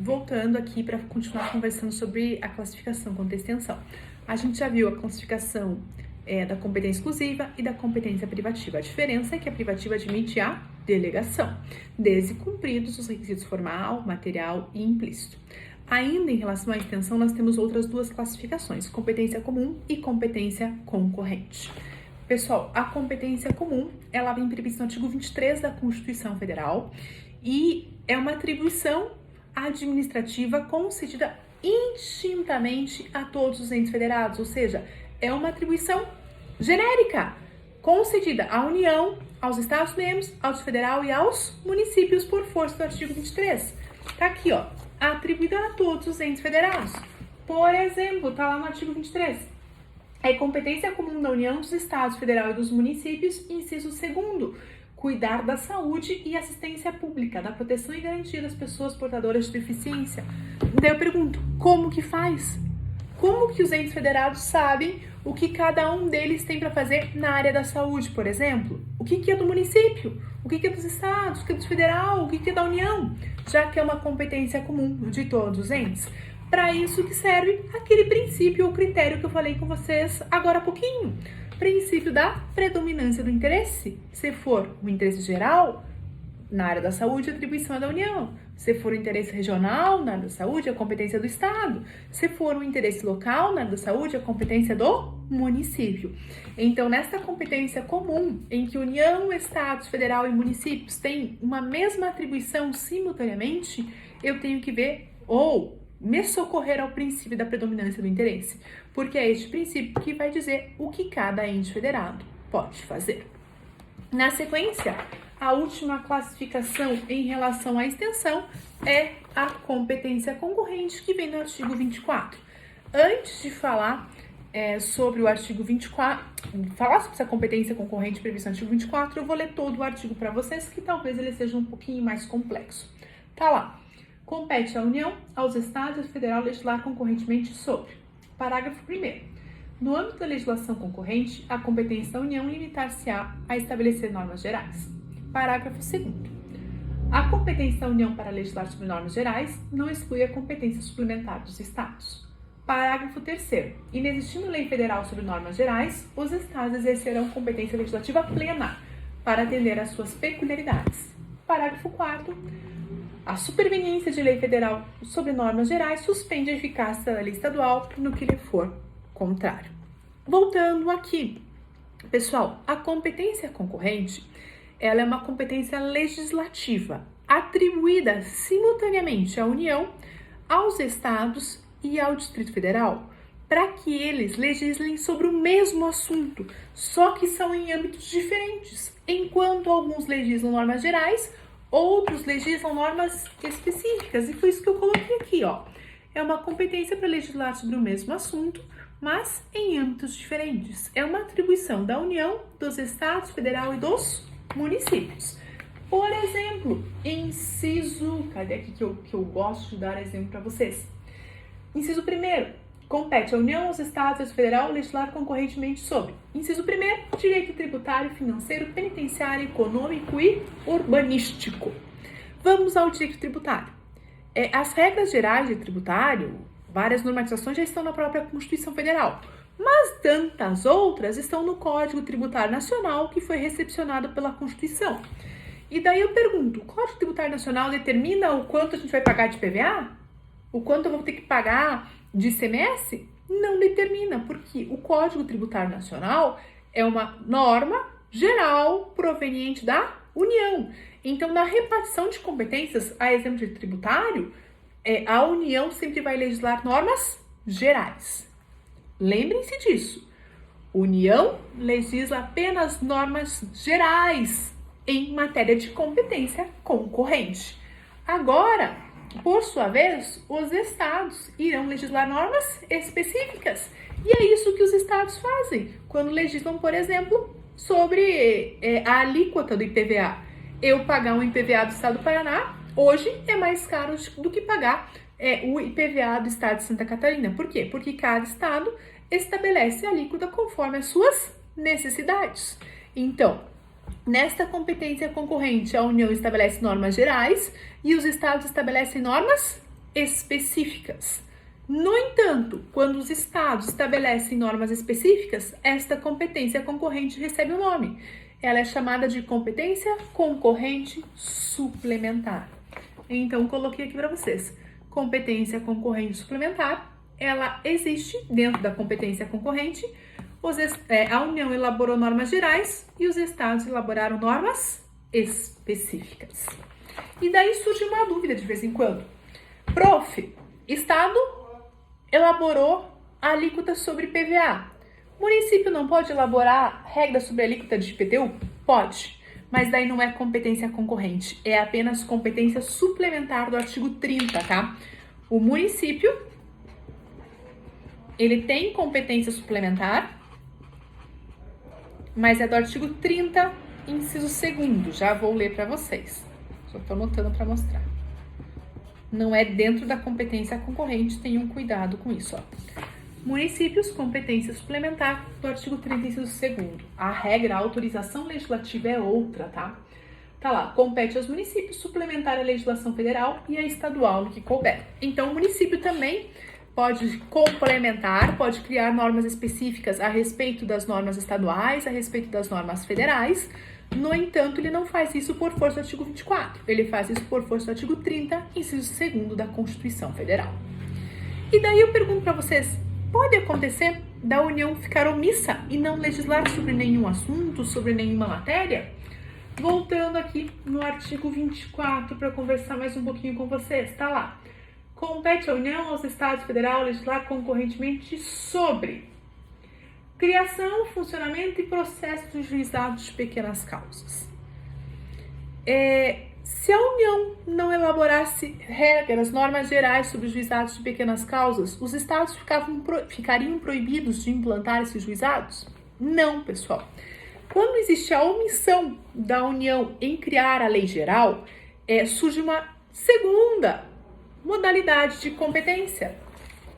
voltando aqui para continuar conversando sobre a classificação contra extensão. A gente já viu a classificação da competência exclusiva e da competência privativa. A diferença é que a privativa admite a delegação, desde cumpridos os requisitos formal, material e implícito. Ainda em relação à extensão, nós temos outras duas classificações, competência comum e competência concorrente. Pessoal, a competência comum, ela vem prevista no artigo 23 da Constituição Federal e é uma atribuição administrativa concedida indistintamente a todos os entes federados, ou seja, é uma atribuição genérica, concedida à União, aos Estados-membros, ao Distrito Federal e aos municípios por força do artigo 23. Tá aqui, ó, atribuída a todos os entes federados. Por exemplo, tá lá no artigo 23. É competência comum da União, dos Estados, Federal e dos municípios, inciso 2º, cuidar da saúde e assistência pública, da proteção e garantia das pessoas portadoras de deficiência. Daí eu pergunto, como que faz? Como que os entes federados sabem o que cada um deles tem para fazer na área da saúde, por exemplo? O que é do município? O que é dos estados? O que é do federal? O que é da União? Já que é uma competência comum de todos os entes. Para isso que serve aquele princípio ou critério que eu falei com vocês agora há pouquinho. Princípio da predominância do interesse. Se for o interesse geral, na área da saúde, a atribuição é da União. Se for o interesse regional, na área da saúde, a competência é do Estado. Se for o interesse local, na área da saúde, a competência é do município. Então, nesta competência comum, em que União, Estados, Federal e municípios têm uma mesma atribuição simultaneamente, eu tenho que ver ou me socorrer ao princípio da predominância do interesse, porque é este princípio que vai dizer o que cada ente federado pode fazer. Na sequência, a última classificação em relação à extensão é a competência concorrente, que vem no artigo 24. Antes de falar sobre o artigo 24, falar sobre essa competência concorrente prevista no artigo 24, eu vou ler todo o artigo para vocês, que talvez ele seja um pouquinho mais complexo. Tá lá. Compete à União, aos Estados e ao Federal legislar concorrentemente sobre. Parágrafo 1º. No âmbito da legislação concorrente, a competência da União limitar-se-á a estabelecer normas gerais. Parágrafo 2º. A competência da União para legislar sobre normas gerais não exclui a competência suplementar dos Estados. Parágrafo 3º. Inexistindo lei federal sobre normas gerais, os Estados exercerão competência legislativa plena para atender às suas peculiaridades. Parágrafo 4º. A superveniência de lei federal sobre normas gerais suspende a eficácia da lei estadual no que lhe for contrário. Voltando aqui, pessoal, a competência concorrente, ela é uma competência legislativa atribuída simultaneamente à União, aos Estados e ao Distrito Federal, para que eles legislem sobre o mesmo assunto, só que são em âmbitos diferentes. Enquanto alguns legislam normas gerais, outros legislam normas específicas, e foi isso que eu coloquei aqui, ó. É uma competência para legislar sobre o mesmo assunto, mas em âmbitos diferentes. É uma atribuição da União, dos Estados, Federal e dos municípios. Por exemplo, inciso... Cadê aqui que eu gosto de dar exemplo para vocês? Inciso 1º. Compete à União, aos Estados e ao Federal legislar concorrentemente sobre. Inciso 1º, direito tributário, financeiro, penitenciário, econômico e urbanístico. Vamos ao direito tributário. As regras gerais de tributário, várias normatizações já estão na própria Constituição Federal, mas tantas outras estão no Código Tributário Nacional, que foi recepcionado pela Constituição. E daí eu pergunto, o Código Tributário Nacional determina o quanto a gente vai pagar de PVA? O quanto eu vou ter que pagar de ICMS? Não determina, porque o Código Tributário Nacional é uma norma geral proveniente da União. Então, na repartição de competências, a exemplo de tributário, a União sempre vai legislar normas gerais. Lembrem-se disso. União legisla apenas normas gerais em matéria de competência concorrente. Agora, por sua vez, os estados irão legislar normas específicas. E é isso que os estados fazem quando legislam, por exemplo, sobre a alíquota do IPVA. Eu pagar um IPVA do estado do Paraná, hoje é mais caro do que pagar o IPVA do estado de Santa Catarina. Por quê? Porque cada estado estabelece a alíquota conforme as suas necessidades. Então, nesta competência concorrente, a União estabelece normas gerais e os estados estabelecem normas específicas. No entanto, quando os estados estabelecem normas específicas, esta competência concorrente recebe um nome. Ela é chamada de competência concorrente suplementar. Então, coloquei aqui para vocês. Competência concorrente suplementar, ela existe dentro da competência concorrente. A União elaborou normas gerais e os estados elaboraram normas específicas. E daí surge uma dúvida de vez em quando. Prof, estado elaborou a alíquota sobre PVA. Município não pode elaborar regra sobre a alíquota de IPTU? Pode, mas daí não é competência concorrente, é apenas competência suplementar do artigo 30, tá? O município, ele tem competência suplementar, mas é do artigo 30, inciso 2º, já vou ler para vocês. Só tô anotando para mostrar. Não é dentro da competência concorrente, tenham cuidado com isso, ó. Municípios, competência suplementar do artigo 30, inciso 2º. A regra, a autorização legislativa é outra, tá? Tá lá, compete aos municípios suplementar a legislação federal e a estadual no que couber. Então, o município também pode complementar, pode criar normas específicas a respeito das normas estaduais, a respeito das normas federais. No entanto, ele não faz isso por força do artigo 24, ele faz isso por força do artigo 30, inciso 2º da Constituição Federal. E daí eu pergunto para vocês, pode acontecer da União ficar omissa e não legislar sobre nenhum assunto, sobre nenhuma matéria? Voltando aqui no artigo 24 para conversar mais um pouquinho com vocês, tá lá. Compete à União, aos Estados Federais legislar concorrentemente sobre criação, funcionamento e processo dos juizados de pequenas causas. Se a União não elaborasse regras, normas gerais sobre os juizados de pequenas causas, os estados ficariam proibidos de implantar esses juizados? Não, pessoal. Quando existe a omissão da União em criar a lei geral, surge uma segunda modalidade de competência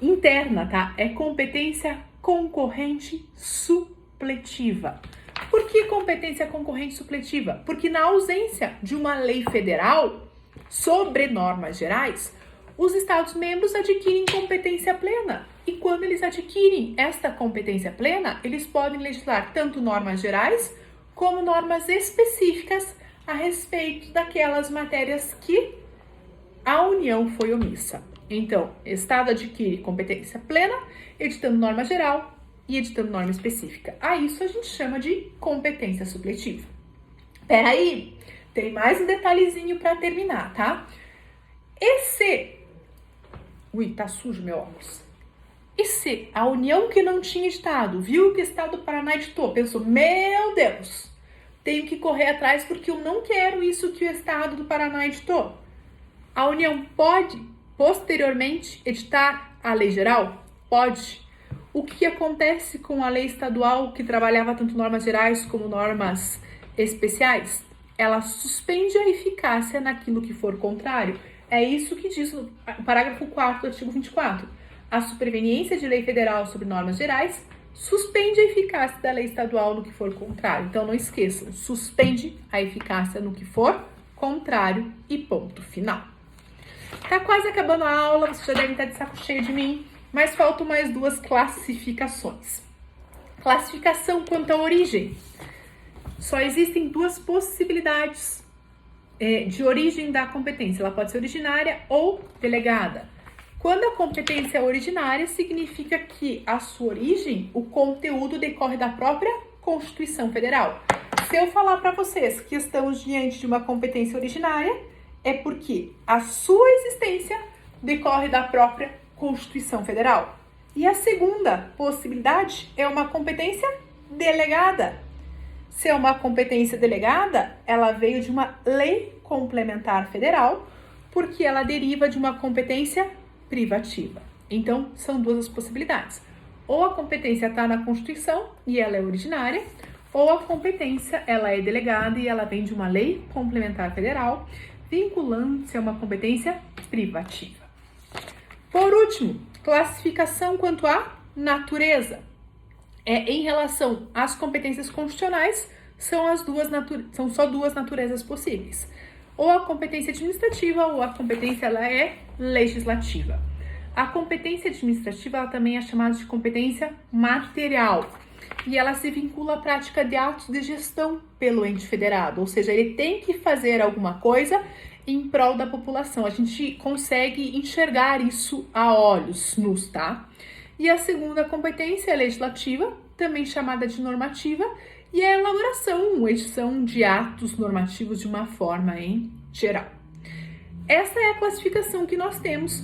interna, tá? É competência concorrente supletiva. Por que competência concorrente supletiva? Porque na ausência de uma lei federal sobre normas gerais, os Estados-membros adquirem competência plena. E quando eles adquirem esta competência plena, eles podem legislar tanto normas gerais como normas específicas a respeito daquelas matérias que a União foi omissa. Então, o Estado adquire competência plena, editando norma geral e editando norma específica. A isso a gente chama de competência supletiva. Peraí, tem mais um detalhezinho para terminar, tá? Ui, tá sujo meu óculos. E se a União que não tinha Estado viu que o Estado do Paraná editou, pensou, meu Deus, tenho que correr atrás porque eu não quero isso que o Estado do Paraná editou. A União pode, posteriormente, editar a lei geral? Pode. O que acontece com a lei estadual que trabalhava tanto normas gerais como normas especiais? Ela suspende a eficácia naquilo que for contrário. É isso que diz o parágrafo 4º do artigo 24. A superveniência de lei federal sobre normas gerais suspende a eficácia da lei estadual no que for contrário. Então, não esqueçam, suspende a eficácia no que for contrário e ponto final. Tá quase acabando a aula, vocês já devem estar de saco cheio de mim, mas faltam mais duas classificações. Classificação quanto à origem. Só existem duas possibilidades de origem da competência. Ela pode ser originária ou delegada. Quando a competência é originária, significa que a sua origem, o conteúdo decorre da própria Constituição Federal. Se eu falar para vocês que estamos diante de uma competência originária, é porque a sua existência decorre da própria Constituição Federal. E a segunda possibilidade é uma competência delegada. Se é uma competência delegada, ela veio de uma lei complementar federal, porque ela deriva de uma competência privativa. Então, são duas as possibilidades. Ou a competência está na Constituição e ela é originária, ou a competência ela é delegada e ela vem de uma lei complementar federal, vinculando-se a uma competência privativa. Por último, classificação quanto à natureza. Em relação às competências constitucionais, são só duas naturezas possíveis. ou a competência administrativa ou a competência ela é legislativa. A competência administrativa ela também é chamada de competência material e ela se vincula à prática de atos de gestão pelo ente federado, ou seja, ele tem que fazer alguma coisa em prol da população. A gente consegue enxergar isso a olhos nus, tá? E a segunda competência é legislativa, também chamada de normativa, e é a elaboração, edição de atos normativos de uma forma em geral. Essa é a classificação que nós temos,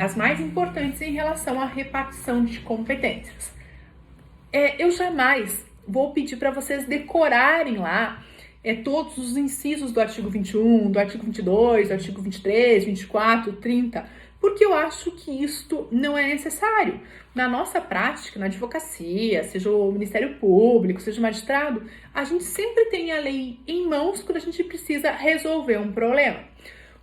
as mais importantes em relação à repartição de competências. Eu jamais vou pedir para vocês decorarem lá todos os incisos do artigo 21, do artigo 22, do artigo 23, 24, 30, porque eu acho que isto não é necessário. Na nossa prática, na advocacia, seja o Ministério Público, seja o magistrado, a gente sempre tem a lei em mãos quando a gente precisa resolver um problema.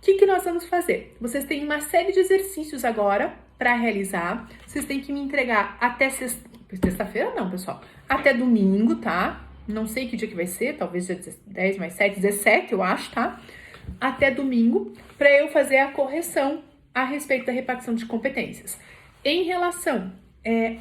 O que nós vamos fazer? Vocês têm uma série de exercícios agora para realizar. Vocês têm que me entregar até sexta-feira, não, pessoal. Até domingo, tá? Não sei que dia que vai ser, talvez dia 10 mais 7, 17, eu acho, tá? Até domingo, para eu fazer a correção a respeito da repartição de competências. Em relação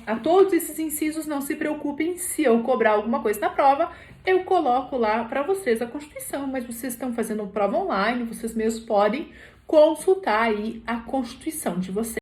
a todos esses incisos, não se preocupem se eu cobrar alguma coisa na prova, eu coloco lá para vocês a Constituição, mas vocês estão fazendo prova online, vocês mesmos podem consultar aí a Constituição de vocês.